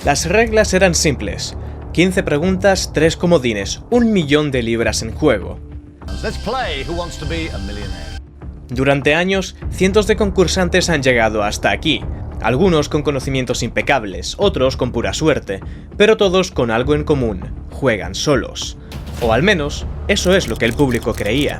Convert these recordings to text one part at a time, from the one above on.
Las reglas eran simples: 15 preguntas, 3 comodines, 1.000.000 de libras en juego. Durante años, cientos de concursantes han llegado hasta aquí, algunos con conocimientos impecables, otros con pura suerte, pero todos con algo en común: juegan solos. O al menos, eso es lo que el público creía.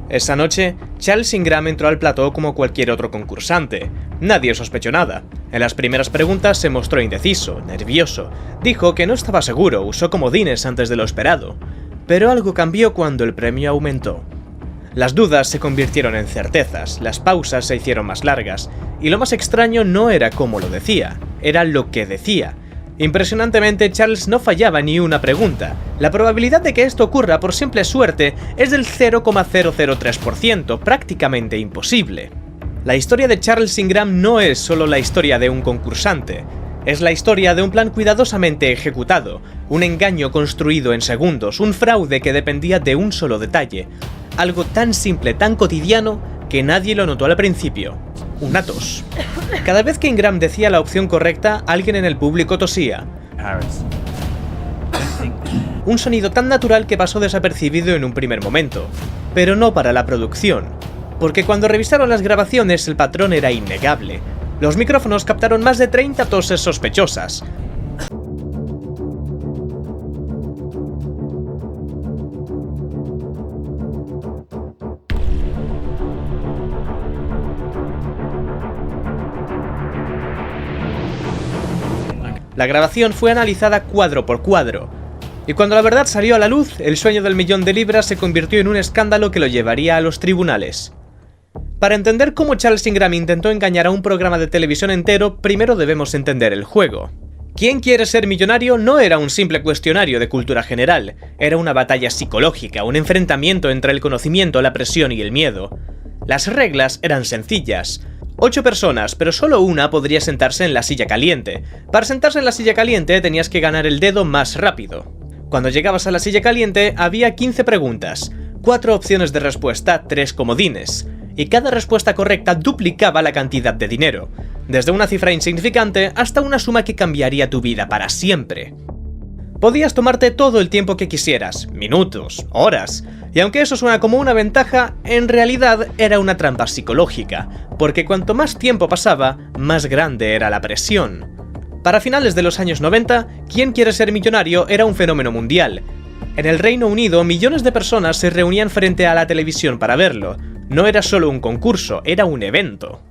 Esa noche, Charles Ingram entró al plató como cualquier otro concursante. Nadie sospechó nada. En las primeras preguntas se mostró indeciso, nervioso. Dijo que no estaba seguro, usó comodines antes de lo esperado. Pero algo cambió cuando el premio aumentó. Las dudas se convirtieron en certezas, las pausas se hicieron más largas, y lo más extraño no era cómo lo decía, era lo que decía. Impresionantemente, Charles no fallaba ni una pregunta. La probabilidad de que esto ocurra por simple suerte es del 0,003%, prácticamente imposible. La historia de Charles Ingram no es solo la historia de un concursante, es la historia de un plan cuidadosamente ejecutado, un engaño construido en segundos, un fraude que dependía de un solo detalle, algo tan simple, tan cotidiano, que nadie lo notó al principio: una tos. Cada vez que Ingram decía la opción correcta, alguien en el público tosía. Un sonido tan natural que pasó desapercibido en un primer momento, pero no para la producción, porque cuando revisaron las grabaciones el patrón era innegable. Los micrófonos captaron más de 30 toses sospechosas. La grabación fue analizada cuadro por cuadro, y cuando la verdad salió a la luz, el sueño del 1.000.000 de libras se convirtió en un escándalo que lo llevaría a los tribunales. Para entender cómo Charles Ingram intentó engañar a un programa de televisión entero, primero debemos entender el juego. ¿Quién quiere ser millonario? No era un simple cuestionario de cultura general, era una batalla psicológica, un enfrentamiento entre el conocimiento, la presión y el miedo. Las reglas eran sencillas. 8 personas, pero solo una podría sentarse en la silla caliente. Para sentarse en la silla caliente tenías que ganar el dedo más rápido. Cuando llegabas a la silla caliente había 15 preguntas, 4 opciones de respuesta, 3 comodines, y cada respuesta correcta duplicaba la cantidad de dinero, desde una cifra insignificante hasta una suma que cambiaría tu vida para siempre. Podías tomarte todo el tiempo que quisieras, minutos, horas, y aunque eso suena como una ventaja, en realidad era una trampa psicológica, porque cuanto más tiempo pasaba, más grande era la presión. Para finales de los años 90, ¿Quién quiere ser millonario? Era un fenómeno mundial. En el Reino Unido, millones de personas se reunían frente a la televisión para verlo. No era solo un concurso, era un evento.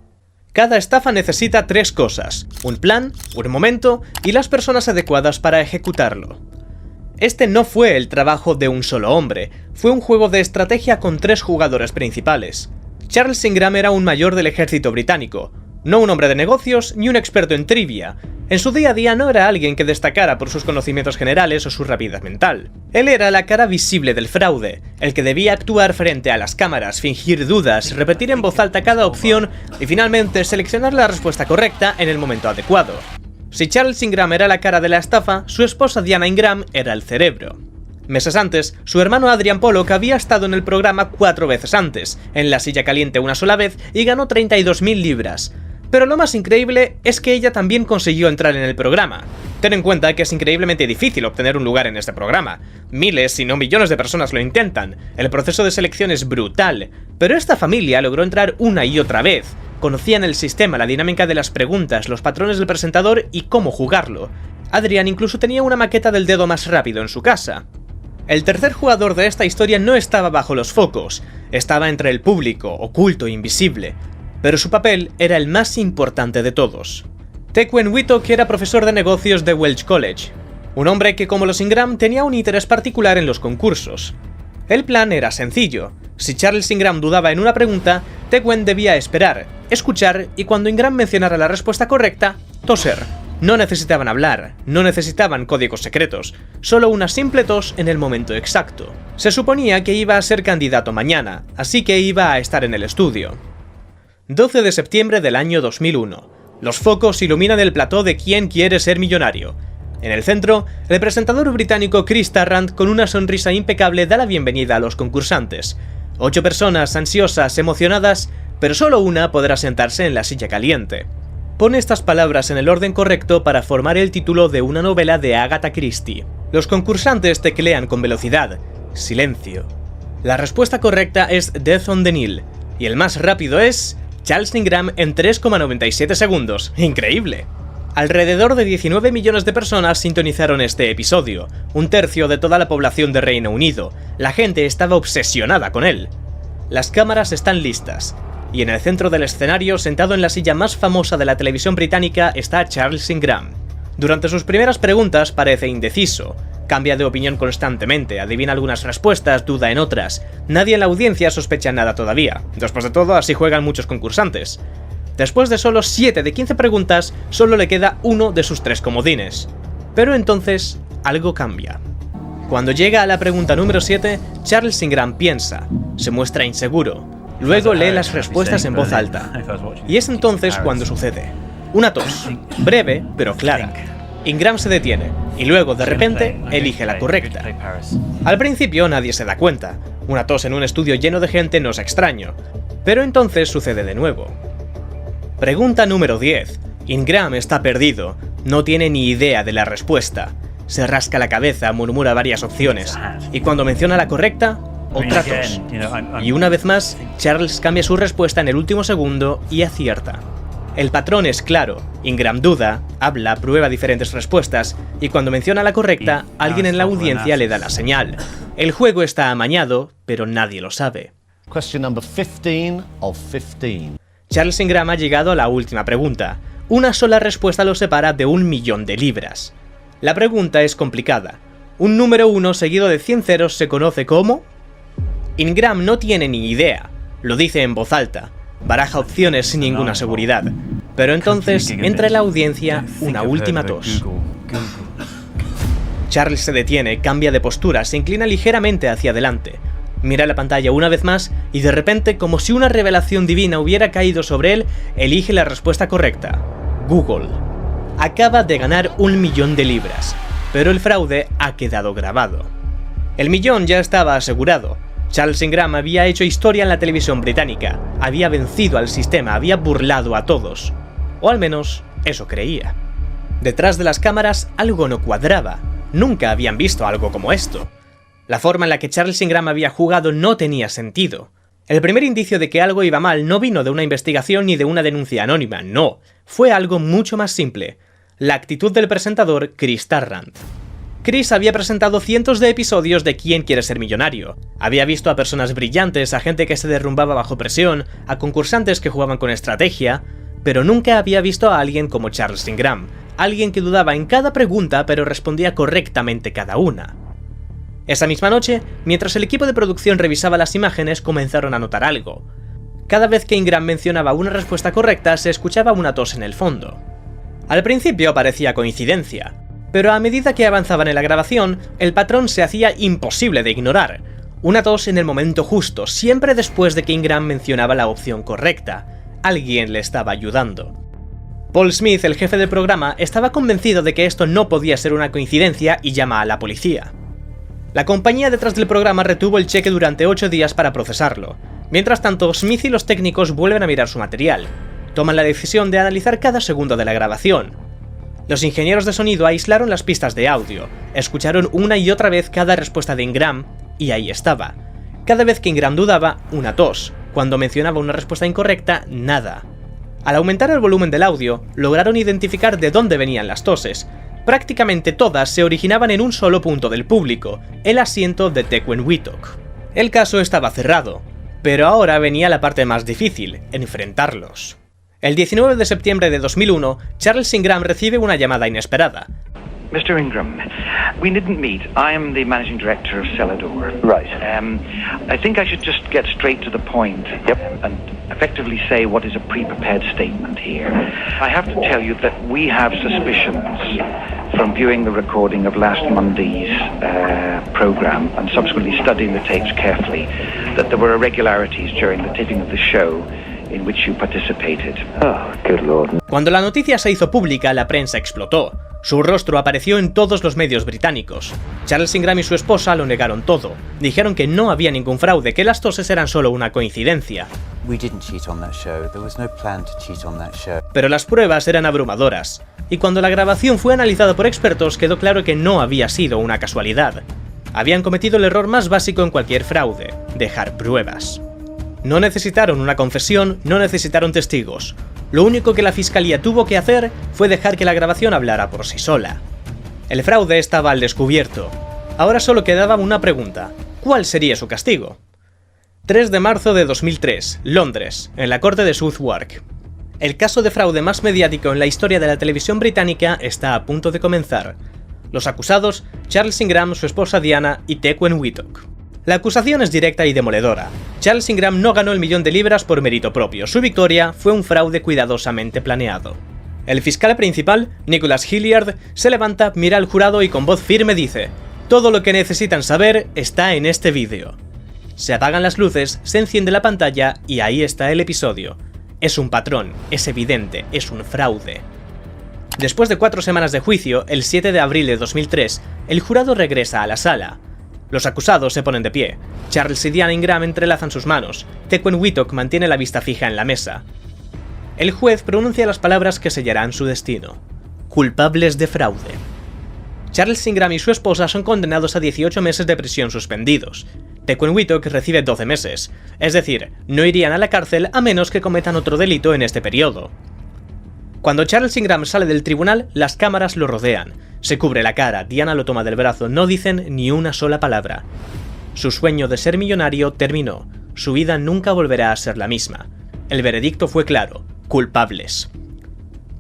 Cada estafa necesita 3 cosas: un plan, un momento y las personas adecuadas para ejecutarlo. Este no fue el trabajo de un solo hombre, fue un juego de estrategia con 3 jugadores principales. Charles Ingram era un mayor del ejército británico, no un hombre de negocios ni un experto en trivia. En su día a día no era alguien que destacara por sus conocimientos generales o su rapidez mental. Él era la cara visible del fraude, el que debía actuar frente a las cámaras, fingir dudas, repetir en voz alta cada opción y finalmente seleccionar la respuesta correcta en el momento adecuado. Si Charles Ingram era la cara de la estafa, su esposa Diana Ingram era el cerebro. Meses antes, su hermano Adrian Pollock había estado en el programa 4 veces antes, en la silla caliente una sola vez y ganó 32.000 libras. Pero lo más increíble es que ella también consiguió entrar en el programa. Ten en cuenta que es increíblemente difícil obtener un lugar en este programa. Miles, si no millones de personas lo intentan. El proceso de selección es brutal. Pero esta familia logró entrar una y otra vez. Conocían el sistema, la dinámica de las preguntas, los patrones del presentador y cómo jugarlo. Adrian incluso tenía una maqueta del dedo más rápido en su casa. El tercer jugador de esta historia no estaba bajo los focos. Estaba entre el público, oculto e invisible. Pero su papel era el más importante de todos. Teeuwyn Whitlock era profesor de negocios de Welch College, un hombre que, como los Ingram, tenía un interés particular en los concursos. El plan era sencillo: si Charles Ingram dudaba en una pregunta, Teeuwyn debía esperar, escuchar y cuando Ingram mencionara la respuesta correcta, toser. No necesitaban hablar, no necesitaban códigos secretos, solo una simple tos en el momento exacto. Se suponía que iba a ser candidato mañana, así que iba a estar en el estudio. 12 de septiembre del año 2001. Los focos iluminan el plató de ¿Quién quiere ser millonario? En el centro, el presentador británico Chris Tarrant, con una sonrisa impecable, da la bienvenida a los concursantes. 8 personas ansiosas, emocionadas, pero solo una podrá sentarse en la silla caliente. pone estas palabras en el orden correcto para formar el título de una novela de Agatha Christie. Los concursantes teclean con velocidad. Silencio. La respuesta correcta es Death on the Nile, y el más rápido es Charles Ingram en 3,97 segundos. ¡Increíble! Alrededor de 19 millones de personas sintonizaron este episodio, un tercio de toda la población de Reino Unido. La gente estaba obsesionada con él. Las cámaras están listas, y en el centro del escenario, sentado en la silla más famosa de la televisión británica, está Charles Ingram. Durante sus primeras preguntas parece indeciso, cambia de opinión constantemente, adivina algunas respuestas, duda en otras. Nadie en la audiencia sospecha nada todavía. Después de todo, así juegan muchos concursantes. Después de solo 7 de 15 preguntas, solo le queda uno de sus 3 comodines. Pero entonces, algo cambia. Cuando llega a la pregunta número 7, Charles Ingram piensa, se muestra inseguro, luego lee las respuestas en voz alta. Y es entonces cuando sucede. Una tos, breve pero clara. Ingram se detiene, y luego de repente elige la correcta. Al principio nadie se da cuenta, una tos en un estudio lleno de gente no es extraño, pero entonces sucede de nuevo. Pregunta número 10. Ingram está perdido, no tiene ni idea de la respuesta. Se rasca la cabeza, murmura varias opciones, y cuando menciona la correcta, otra tos. Y una vez más, Charles cambia su respuesta en el último segundo y acierta. El patrón es claro, Ingram duda, habla, prueba diferentes respuestas, y cuando menciona la correcta, alguien en la audiencia le da la señal. El juego está amañado, pero nadie lo sabe. Question number 15 of 15. Charles Ingram ha llegado a la última pregunta. Una sola respuesta lo separa de 1.000.000 de libras. La pregunta es complicada. Un número 1 seguido de 100 ceros se conoce como... Ingram no tiene ni idea. Lo dice en voz alta. Baraja opciones sin ninguna seguridad. Pero entonces entra en la audiencia una última tos. Charles se detiene, cambia de postura, se inclina ligeramente hacia adelante. Mira la pantalla una vez más y de repente, como si una revelación divina hubiera caído sobre él, elige la respuesta correcta. Google. Acaba de ganar 1.000.000 de libras, pero el fraude ha quedado grabado. El millón ya estaba asegurado. Charles Ingram había hecho historia en la televisión británica, había vencido al sistema, había burlado a todos. O al menos, eso creía. Detrás de las cámaras algo no cuadraba, nunca habían visto algo como esto. La forma en la que Charles Ingram había jugado no tenía sentido. El primer indicio de que algo iba mal no vino de una investigación ni de una denuncia anónima, no. Fue algo mucho más simple. La actitud del presentador Chris Tarrant. Chris había presentado cientos de episodios de ¿Quién quiere ser millonario? Había visto a personas brillantes, a gente que se derrumbaba bajo presión, a concursantes que jugaban con estrategia, pero nunca había visto a alguien como Charles Ingram, alguien que dudaba en cada pregunta pero respondía correctamente cada una. Esa misma noche, mientras el equipo de producción revisaba las imágenes, comenzaron a notar algo. Cada vez que Ingram mencionaba una respuesta correcta, se escuchaba una tos en el fondo. Al principio parecía coincidencia, pero a medida que avanzaban en la grabación, el patrón se hacía imposible de ignorar. Una tos en el momento justo, siempre después de que Ingram mencionaba la opción correcta. Alguien le estaba ayudando. Paul Smith, el jefe del programa, estaba convencido de que esto no podía ser una coincidencia y llama a la policía. La compañía detrás del programa retuvo el cheque durante 8 días para procesarlo. Mientras tanto, Smith y los técnicos vuelven a mirar su material. Toman la decisión de analizar cada segundo de la grabación. Los ingenieros de sonido aislaron las pistas de audio, escucharon una y otra vez cada respuesta de Ingram, y ahí estaba. Cada vez que Ingram dudaba, una tos. Cuando mencionaba una respuesta incorrecta, nada. Al aumentar el volumen del audio, lograron identificar de dónde venían las toses. Prácticamente todas se originaban en un solo punto del público, el asiento de Tequen Wittock. El caso estaba cerrado, pero ahora venía la parte más difícil, enfrentarlos. El 19 de septiembre de 2001, Charles Ingram recibe una llamada inesperada. Mr. Ingram, we didn't meet. I am the managing director of Celador. Right. I think I should just get straight to the point. Yep. And effectively say what is a pre-prepared statement here. I have to tell you that we have suspicions from viewing the recording of last Monday's program and subsequently studying the tapes carefully that there were irregularities during the taping of the show in which you participated. Oh, good Lord. Cuando la noticia se hizo pública, la prensa explotó. Su rostro apareció en todos los medios británicos. Charles Ingram y su esposa lo negaron todo. Dijeron que no había ningún fraude, que las toses eran solo una coincidencia. Pero las pruebas eran abrumadoras, y cuando la grabación fue analizada por expertos quedó claro que no había sido una casualidad. Habían cometido el error más básico en cualquier fraude: dejar pruebas. No necesitaron una confesión, no necesitaron testigos. Lo único que la fiscalía tuvo que hacer fue dejar que la grabación hablara por sí sola. El fraude estaba al descubierto. Ahora solo quedaba una pregunta: ¿cuál sería su castigo? 3 de marzo de 2003, Londres, en la corte de Southwark. El caso de fraude más mediático en la historia de la televisión británica está a punto de comenzar. Los acusados: Charles Ingram, su esposa Diana y Tequen Whittock. La acusación es directa y demoledora. Charles Ingram no ganó el millón de libras por mérito propio, su victoria fue un fraude cuidadosamente planeado. El fiscal principal, Nicholas Hilliard, se levanta, mira al jurado y con voz firme dice: todo lo que necesitan saber está en este vídeo. Se apagan las luces, se enciende la pantalla y ahí está el episodio. Es un patrón, es evidente, es un fraude. Después de 4 semanas de juicio, el 7 de abril de 2003, el jurado regresa a la sala. Los acusados se ponen de pie. Charles y Diana Ingram entrelazan sus manos. Tequen Whittock mantiene la vista fija en la mesa. El juez pronuncia las palabras que sellarán su destino: culpables de fraude. Charles Ingram y su esposa son condenados a 18 meses de prisión suspendidos. Tequen Whittock recibe 12 meses, es decir, no irían a la cárcel a menos que cometan otro delito en este periodo. Cuando Charles Ingram sale del tribunal, las cámaras lo rodean. Se cubre la cara, Diana lo toma del brazo, no dicen ni una sola palabra. Su sueño de ser millonario terminó, su vida nunca volverá a ser la misma. El veredicto fue claro: culpables.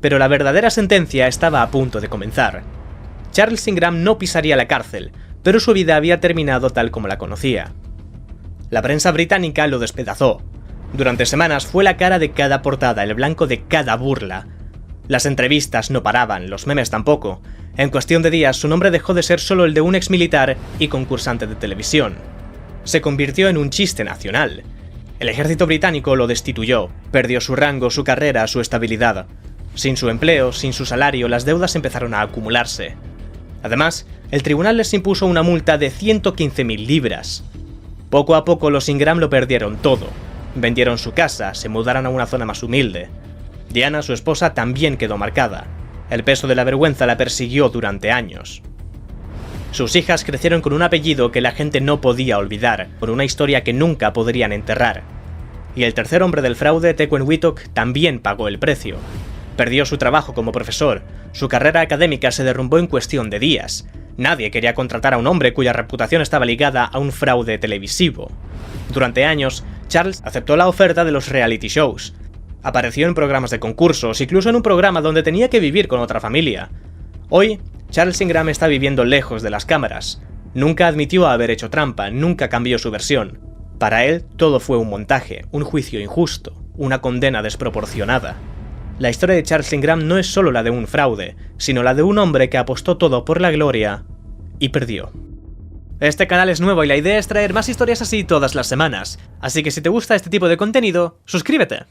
Pero la verdadera sentencia estaba a punto de comenzar. Charles Ingram no pisaría la cárcel, pero su vida había terminado tal como la conocía. La prensa británica lo despedazó. Durante semanas fue la cara de cada portada, el blanco de cada burla. Las entrevistas no paraban, los memes tampoco. En cuestión de días, su nombre dejó de ser solo el de un exmilitar y concursante de televisión. Se convirtió en un chiste nacional. El ejército británico lo destituyó, perdió su rango, su carrera, su estabilidad. Sin su empleo, sin su salario, las deudas empezaron a acumularse. Además, el tribunal les impuso una multa de 115.000 libras. Poco a poco los Ingram lo perdieron todo. Vendieron su casa, se mudaron a una zona más humilde. Diana, su esposa, también quedó marcada. El peso de la vergüenza la persiguió durante años. Sus hijas crecieron con un apellido que la gente no podía olvidar, con una historia que nunca podrían enterrar. Y el tercer hombre del fraude, Tequen Whittock, también pagó el precio. Perdió su trabajo como profesor, su carrera académica se derrumbó en cuestión de días. Nadie quería contratar a un hombre cuya reputación estaba ligada a un fraude televisivo. Durante años, Charles aceptó la oferta de los reality shows. Apareció en programas de concursos, incluso en un programa donde tenía que vivir con otra familia. Hoy, Charles Ingram está viviendo lejos de las cámaras. Nunca admitió haber hecho trampa, nunca cambió su versión. Para él, todo fue un montaje, un juicio injusto, una condena desproporcionada. La historia de Charles Ingram no es solo la de un fraude, sino la de un hombre que apostó todo por la gloria y perdió. Este canal es nuevo y la idea es traer más historias así todas las semanas, así que si te gusta este tipo de contenido, suscríbete.